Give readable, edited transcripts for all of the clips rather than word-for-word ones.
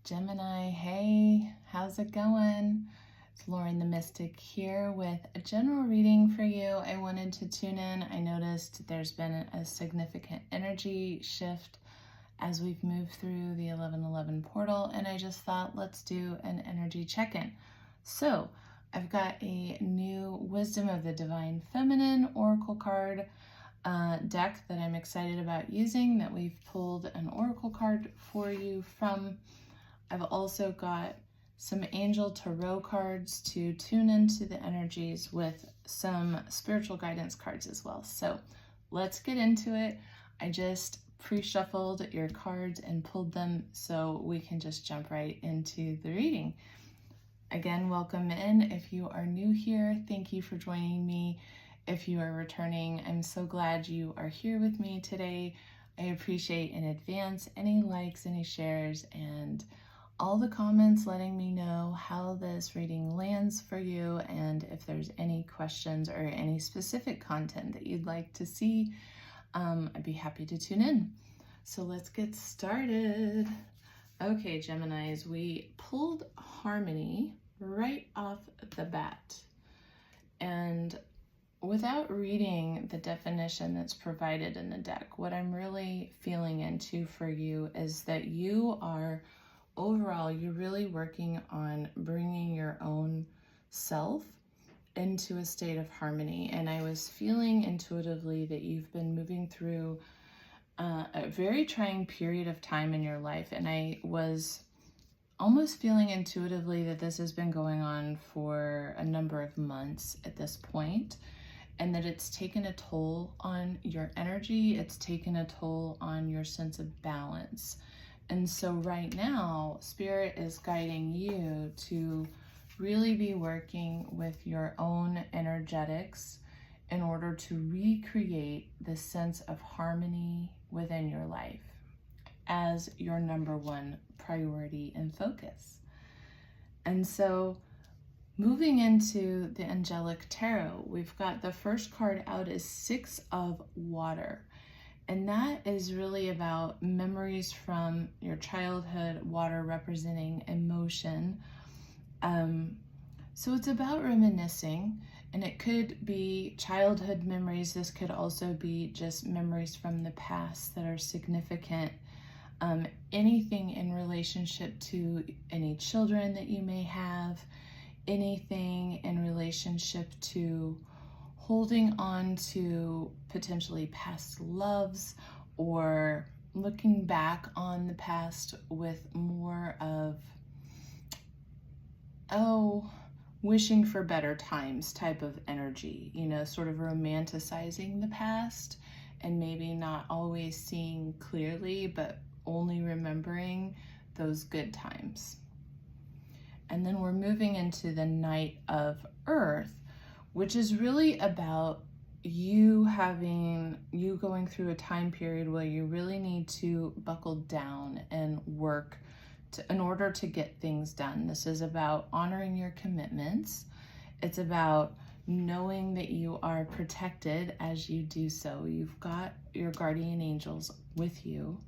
Gemini, hey, how's it going? It's Lauren the Mystic here with a general reading for you. I wanted to tune in. I noticed there's been a significant energy shift as we've moved through the 1111 portal, and I just thought let's do an energy check-in. So I've got a new Wisdom of the Divine Feminine Oracle card deck that I'm excited about using, that we've pulled an Oracle card for you from. I've also got some Angel Tarot cards to tune into the energies with some spiritual guidance cards as well. So let's get into it. I just pre-shuffled your cards and pulled them so we can just jump right into the reading. Again, welcome in. If you are new here, thank you for joining me. If you are returning, I'm so glad you are here with me today. I appreciate in advance any likes, any shares, and all the comments letting me know how this reading lands for you, and if there's any questions or any specific content that you'd like to see, I'd be happy to tune in. So let's get started. Okay, Geminis, we pulled harmony right off the bat. And without reading the definition that's provided in the deck, what I'm really feeling into for you is that you are overall, you're really working on bringing your own self into a state of harmony. And I was feeling intuitively that you've been moving through a very trying period of time in your life. And I was almost feeling intuitively that this has been going on for a number of months at this point, and that it's taken a toll on your energy. It's taken a toll on your sense of balance. And so right now, Spirit is guiding you to really be working with your own energetics in order to recreate the sense of harmony within your life as your number one priority and focus. And so moving into the Angelic Tarot, we've got the first card out is Six of Water. And that is really about memories from your childhood, water representing emotion. So it's about reminiscing, and it could be childhood memories. This could also be just memories from the past that are significant. Anything in relationship to any children that you may have, anything in relationship to holding on to potentially past loves, or looking back on the past with more of, wishing for better times type of energy, sort of romanticizing the past and maybe not always seeing clearly, but only remembering those good times. And then we're moving into the Knight of Earth, which is really about you going through a time period where you really need to buckle down and work in order to get things done. This is about honoring your commitments. It's about knowing that you are protected as you do so. You've got your guardian angels with you.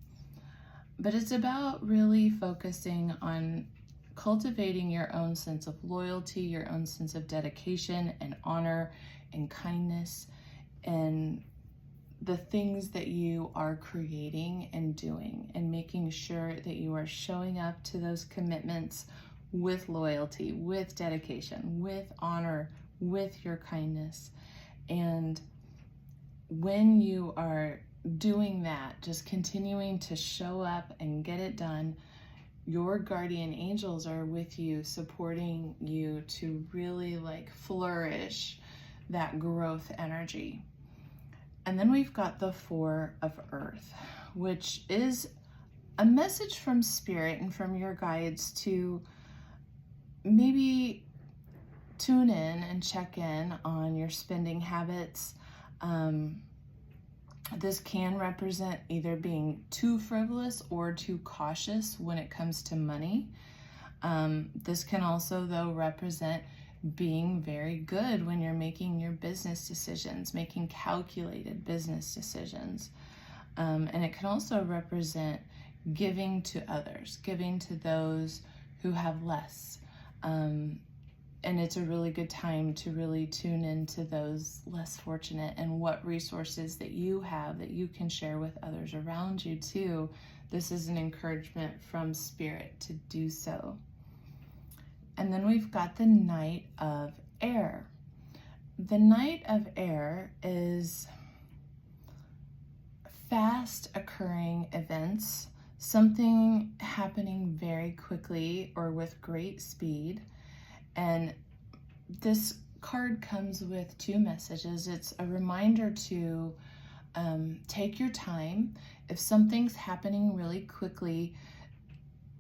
But it's about really focusing on cultivating your own sense of loyalty, your own sense of dedication and honor and kindness, and the things that you are creating and doing, and making sure that you are showing up to those commitments with loyalty, with dedication, with honor, with your kindness. And when you are doing that, just continuing to show up and get it done, your guardian angels are with you, supporting you to really flourish that growth energy. And then we've got the Four of Earth, which is a message from Spirit and from your guides to maybe tune in and check in on your spending habits. This can represent either being too frivolous or too cautious when it comes to money. This can also, though, represent being very good when you're making your business decisions, making calculated business decisions. And it can also represent giving to others, giving to those who have less. And it's a really good time to really tune into those less fortunate and what resources that you have that you can share with others around you too. This is an encouragement from Spirit to do so. And then we've got the Knight of Air. The Knight of Air is fast occurring events, something happening very quickly or with great speed. And this card comes with two messages. It's a reminder to take your time. If something's happening really quickly,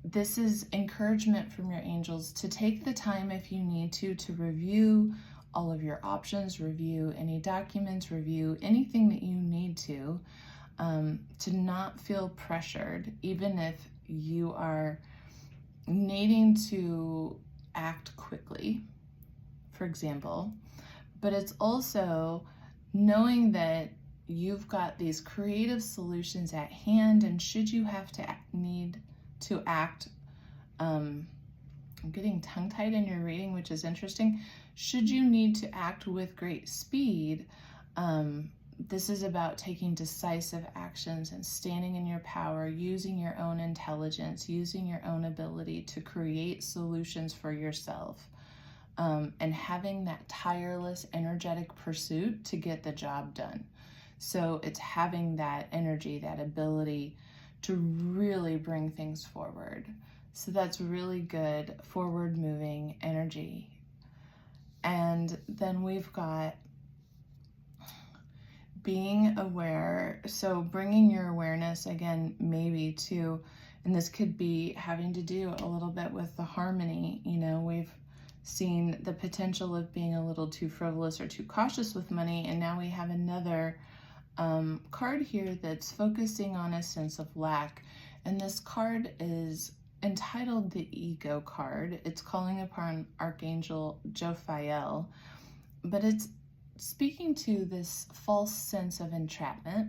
this is encouragement from your angels to take the time if you need to review all of your options, review any documents, review anything that you need to not feel pressured, even if you are needing to act quickly, for example. But it's also knowing that you've got these creative solutions at hand, and should you have to need to act, I'm getting tongue-tied in your reading, which is interesting. Should you need to act with great speed, this is about taking decisive actions and standing in your power, using your own intelligence, using your own ability to create solutions for yourself, and having that tireless, energetic pursuit to get the job done. So it's having that energy, that ability to really bring things forward. So that's really good forward moving energy. And then we've got being aware, so bringing your awareness again, maybe to, and this could be having to do a little bit with the harmony. You know, we've seen the potential of being a little too frivolous or too cautious with money, and now we have another card here that's focusing on a sense of lack. And this card is entitled the Ego card. It's calling upon Archangel Jophiel, but it's speaking to this false sense of entrapment,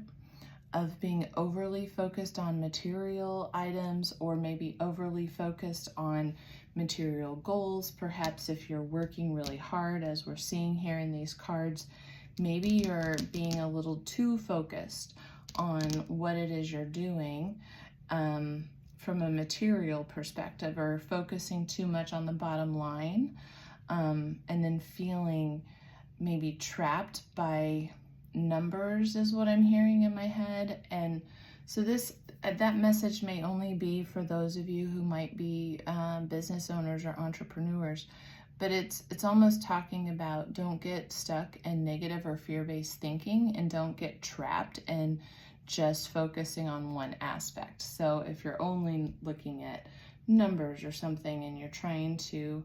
of being overly focused on material items, or maybe overly focused on material goals. Perhaps if you're working really hard, as we're seeing here in these cards, maybe you're being a little too focused on what it is you're doing from a material perspective, or focusing too much on the bottom line, and then feeling maybe trapped by numbers is what I'm hearing in my head. And so that message may only be for those of you who might be business owners or entrepreneurs, but it's almost talking about don't get stuck in negative or fear-based thinking, and don't get trapped in just focusing on one aspect. So if you're only looking at numbers or something, and you're trying to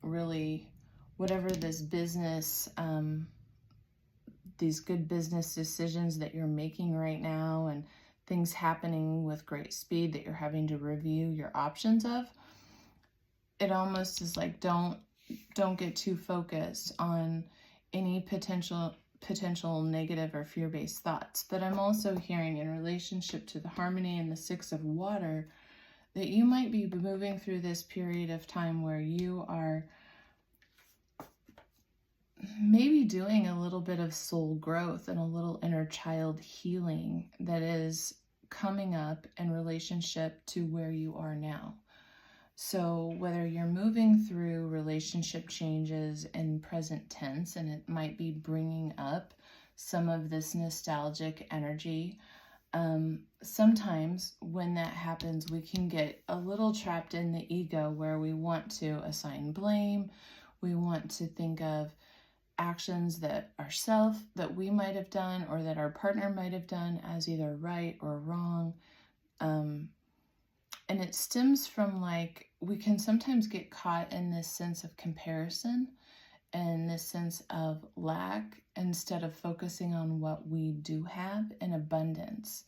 really, whatever this business, these good business decisions that you're making right now, and things happening with great speed that you're having to review your options of, it almost is like don't get too focused on any potential negative or fear-based thoughts. But I'm also hearing, in relationship to the harmony and the Six of Water, that you might be moving through this period of time where you are maybe doing a little bit of soul growth and a little inner child healing that is coming up in relationship to where you are now. So whether you're moving through relationship changes in present tense, and it might be bringing up some of this nostalgic energy, sometimes when that happens, we can get a little trapped in the ego, where we want to assign blame. We want to think of actions that that we might have done, or that our partner might have done, as either right or wrong. And it stems from, like, we can sometimes get caught in this sense of comparison and this sense of lack, instead of focusing on what we do have in abundance.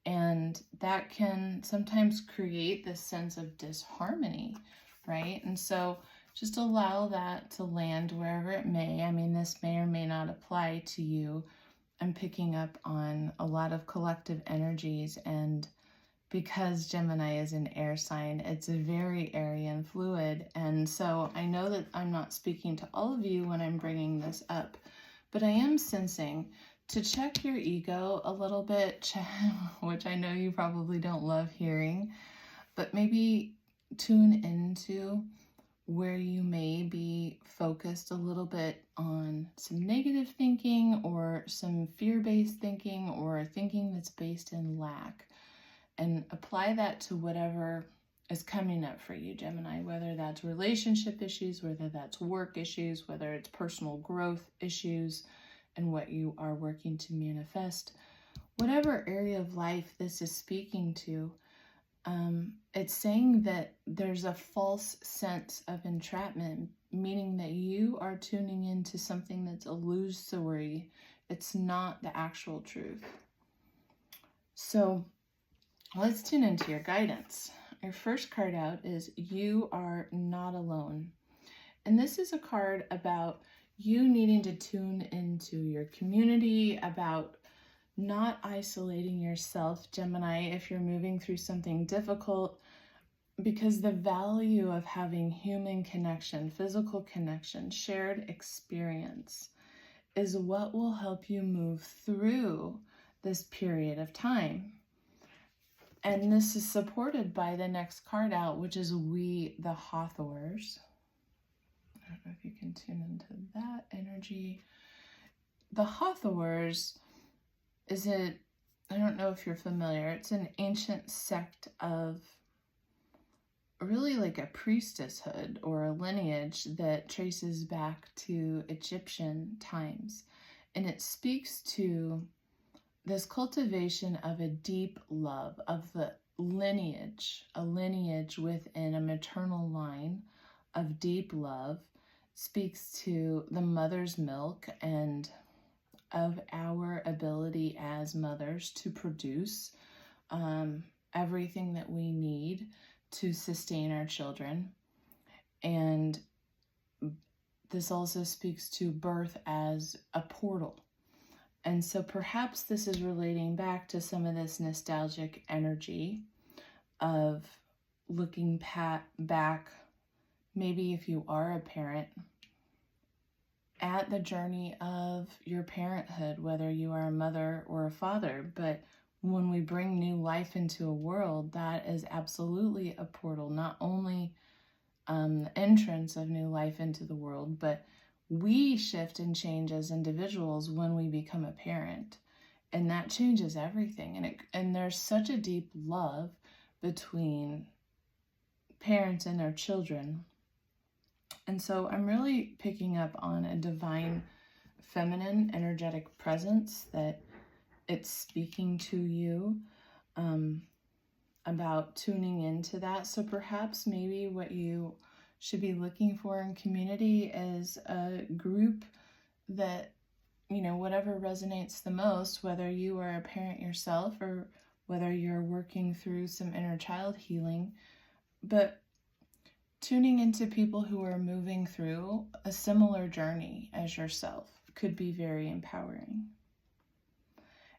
And that can sometimes create this sense of disharmony, right? And so just allow that to land wherever it may. I mean, this may or may not apply to you. I'm picking up on a lot of collective energies and because Gemini is an air sign, it's very airy and fluid. And so I know that I'm not speaking to all of you when I'm bringing this up, but I am sensing to check your ego a little bit, which I know you probably don't love hearing, but maybe tune into where you may be focused a little bit on some negative thinking or some fear-based thinking or thinking that's based in lack, and apply that to whatever is coming up for you, Gemini, whether that's relationship issues, whether that's work issues, whether it's personal growth issues and what you are working to manifest. Whatever area of life this is speaking to, it's saying that there's a false sense of entrapment, meaning that you are tuning into something that's illusory. It's not the actual truth. So let's tune into your guidance. Your first card out is You Are Not Alone. And this is a card about you needing to tune into your community, about not isolating yourself, Gemini, if you're moving through something difficult, because the value of having human connection, physical connection, shared experience is what will help you move through this period of time. And this is supported by the next card out, which is We the Hawthors. I don't know if you can tune into that energy. The Hawthors I don't know if you're familiar, it's an ancient sect of really like a priestesshood or a lineage that traces back to Egyptian times. And it speaks to this cultivation of a deep love, of the lineage, a lineage within a maternal line of deep love, speaks to the mother's milk and of our ability as mothers to produce everything that we need to sustain our children. And this also speaks to birth as a portal. And so perhaps this is relating back to some of this nostalgic energy of looking back, maybe if you are a parent, at the journey of your parenthood, whether you are a mother or a father. But when we bring new life into a world, that is absolutely a portal, not only the entrance of new life into the world, but we shift and change as individuals when we become a parent. And that changes everything. And there's such a deep love between parents and their children. And so I'm really picking up on a divine feminine energetic presence that it's speaking to you about tuning into that. So perhaps maybe what you should be looking for in community is a group that, whatever resonates the most, whether you are a parent yourself or whether you're working through some inner child healing, but tuning into people who are moving through a similar journey as yourself could be very empowering.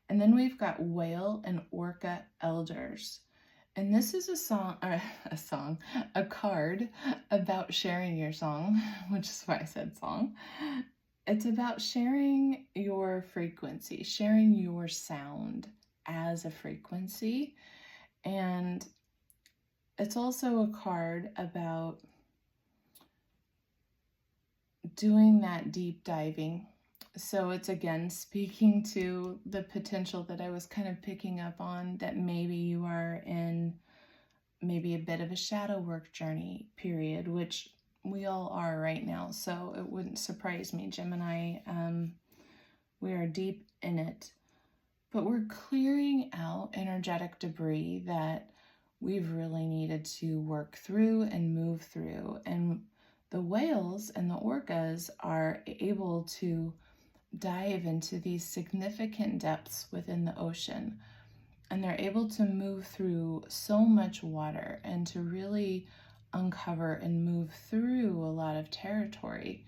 And then we've got Whale and Orca Elders. And this is a card about sharing your song, which is why I said song. It's about sharing your frequency, sharing your sound as a frequency. And it's also a card about doing that deep diving. So it's again speaking to the potential that I was kind of picking up on, that maybe you are in maybe a bit of a shadow work journey period, which we all are right now. So it wouldn't surprise me, Gemini. We are deep in it, but we're clearing out energetic debris that we've really needed to work through and move through. And the whales and the orcas are able to dive into these significant depths within the ocean. And they're able to move through so much water and to really uncover and move through a lot of territory.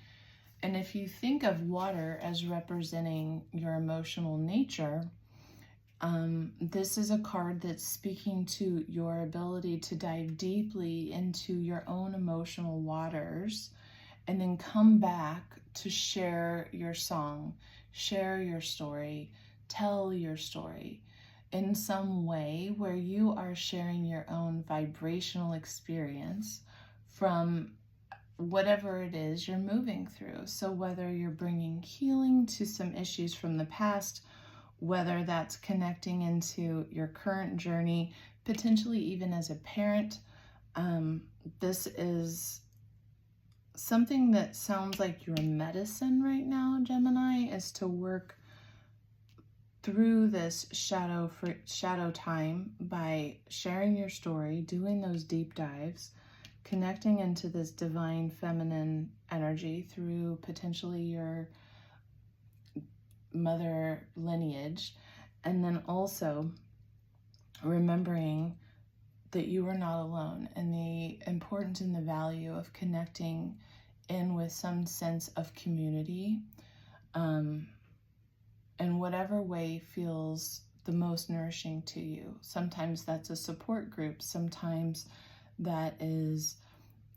And if you think of water as representing your emotional nature, This is a card that's speaking to your ability to dive deeply into your own emotional waters and then come back to share your song, share your story, tell your story in some way where you are sharing your own vibrational experience from whatever it is you're moving through. So whether you're bringing healing to some issues from the past, whether that's connecting into your current journey, potentially even as a parent, this is something that sounds like your medicine right now, Gemini, is to work through this shadow time by sharing your story, doing those deep dives, connecting into this divine feminine energy through potentially your mother lineage, and then also remembering that you are not alone and the importance and the value of connecting in with some sense of community, in whatever way feels the most nourishing to you. Sometimes that's a support group, sometimes that is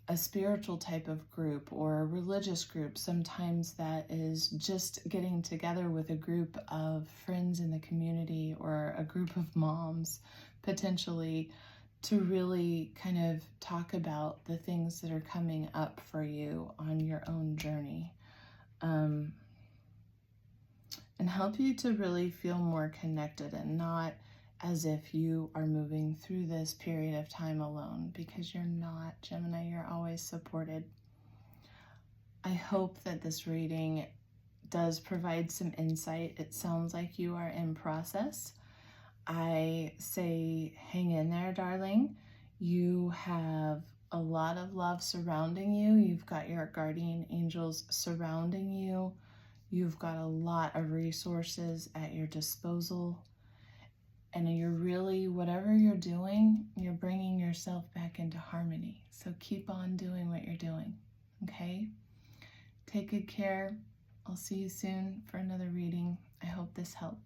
a spiritual type of group or a religious group. Sometimes that is just getting together with a group of friends in the community or a group of moms, potentially, to really kind of talk about the things that are coming up for you on your own journey. And help you to really feel more connected and not as if you are moving through this period of time alone, because you're not, Gemini. You're always supported. I hope that this reading does provide some insight. It sounds like you are in process. I say hang in there, darling. You have a lot of love surrounding you. You've got your guardian angels surrounding you. You've got a lot of resources at your disposal. And you're really, whatever you're doing, you're bringing yourself back into harmony. So keep on doing what you're doing, okay? Take good care. I'll see you soon for another reading. I hope this helped.